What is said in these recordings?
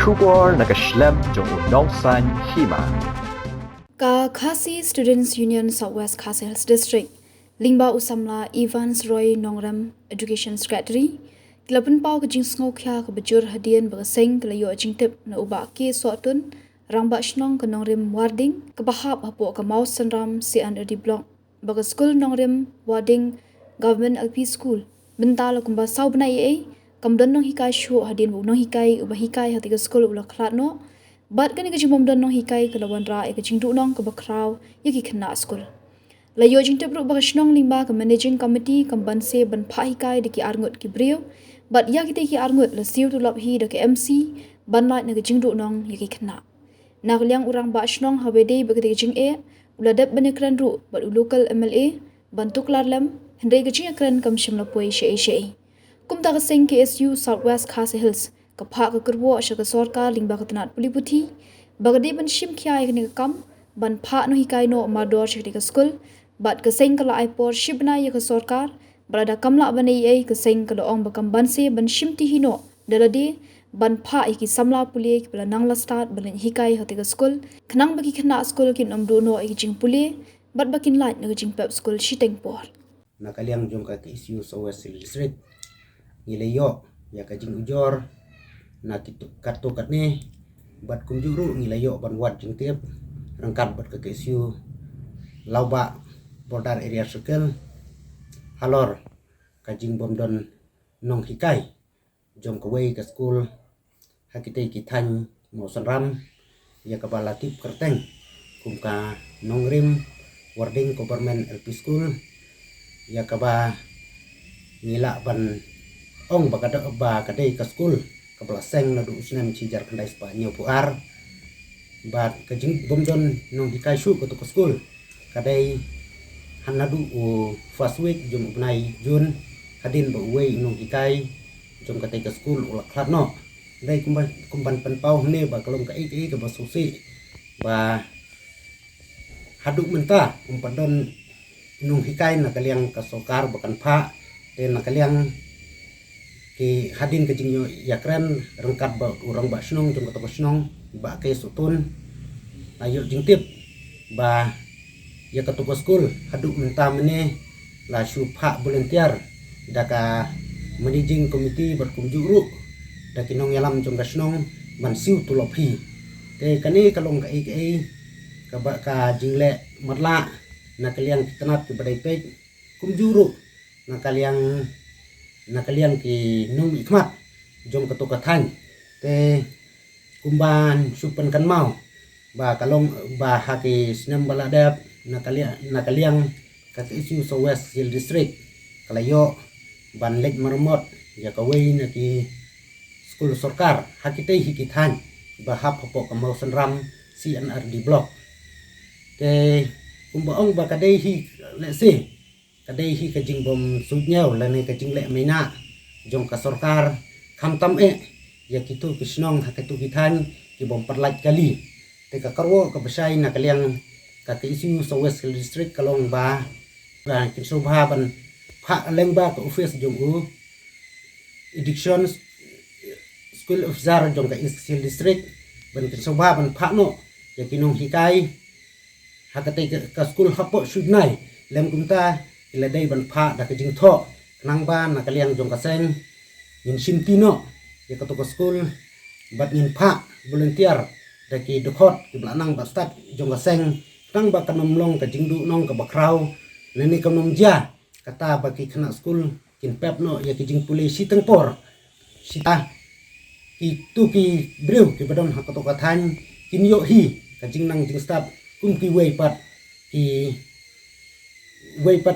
Shubor Nakashlem Jong Nongsan Hima. Ka Khasi Students Union Southwest Khasi Hills District Lingba Usamla Evans Roy Nongram Education Secretary Kilapun pau ke jingsngau kya ke bejur hadian berasing ke layo jingtip na ubak ke suatun rangba shnong ke nongrim warding ke bahap hapo ke mau senram si under di block baga school nongrim warding government LP school bental kumba sau benai ai kamdon nong hikai shu hadian bu nong hikai ubah hikai hati ke school ula khlat no bat kan ke jimom don nong hikai ke lawan ra ke jingdu nong ke bakraw yaki kena school layo jingtip ru baga shnong limba ke managing committee kamban se ban pha hikai de ki arngot ki brio but ya kita ki arngut la siu tu lap hi de ke MC ban light na ke jingdu nong yaki kena nak liang urang ba shnong hawede be ke jing e uladap benekran ru but local MLA bantuk larlam hendai ke jing ekran kam shimla poi she kum ta sing KSU Southwest Khasi Hills ka pha ka kurbo sha ka sarkar lingba ka tanat puliputhi bagade ban shim khya ekne kam ban pha no hikai no mador shikti ka school bat ka sing kala aipor shibna ya ka sarkar brada kamla banai ai ka sing kala ong bakam ban se ban shim ti hino dalade ban pha ki samla puli ki bala nangla start ban hikai hati ka school khnang baki khna school kin amdu no ai jing puli bat bakin light na jing pep school shiteng por nakaliang jong ka KSU Southwest District ngilayo ya ka jing ujor na kartu katne bat kunjuru ngilayo ban wat jing tiap rangkat bat ka KSU lauba border area circle halor ka jing bomdon nong hikai jom ka wei ka school hakite ki than mo sanram ya ka balatip kerteng kum ka nongrim warding government LP school ya ka ba ngila ban ong ba kadai ka school ka blaseng na du usnam cijar kandai Spanyol puar ba ka jing bomdon nong hikai shu ka to school kadai hanadu o first week jom upnai Jun hadin ba wei nong hikai jom ka ka school ula khat no dai kumban penpau ne ba kalong ka ik ka ba susi ba haduk menta umpadon nong hikai na kaliang ka sokar bakan pha te na kaliang ki hadin ke jingyo yakran rengkat ba urang ba snong jom ka snong ba ke sutun ayo jingtip ba ya ka to school haduk menta mene la shu pha volunteer daka managing committee berkunjuru daki nong yalam jong gasnong man siu tulopi te kani kalong ka ik ka ba ka jingle matla na kaliang tanap ki badai pek kumjuru na kaliang ki nung ikmat jom ka to kathan te kumban supan kan mau ba kalong ba haki snam baladap na kaliang ka KSU Southwest District kalayo ban lek marmot ya ka wei na ki school sarkar hakite hikithan bahap hapo ka mau sanram CNRD block te kumbaong ba kadai hi le se kadai hi ka jingbom sudnyau la ne ka jingle mena jong ka sarkar khamtam ya kitu kisnong hakatu kithan ki bom parlat kali te ka karwo ka basai na kaliang ka KSU Southwest District kalong ba ran kin sobha ban pha lengba ka office jong u education school of zar jong ka KSU District ban kin sobha ban pha no ya kinong hikai hakate ka school hapo sudnai lem kumta ila dai ban pha da ka jing tho nang ba na kaliang jong ka seng in sintino ya ka to ka school bat in pha volunteer da ki dokot ki blanang ba start jong ka seng tang ba kanomlong ka jingdu nong ka bakraw nani kanom ja kata baki khana school kin pep no ya ki jing puli siteng por sita itu ki brew ki badon hakato ka than kin yo hi ka jing nang jing start kum ki wei pat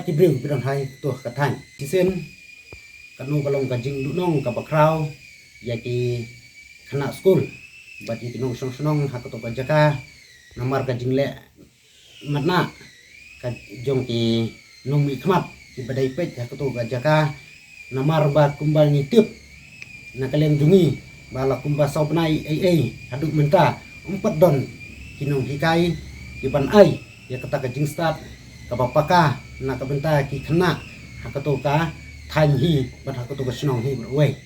ki brew badon hai to ka than sisen kanu kalong ka jing du nong ka bakraw ya ki khana school bat ki nong song hakato ka jaka namar ka jingle matna ka jong ki nong mi khmat ki badai pet ka to ga jaka namar ba kumbal ngitip na kaleng dungi bala kumba saupnai haduk menta umpat don kinong hikai ki ban ai ya kata ka jing start ka bapaka na ka benta ki khna hakato ka than hi bat hakato ka snong hi wei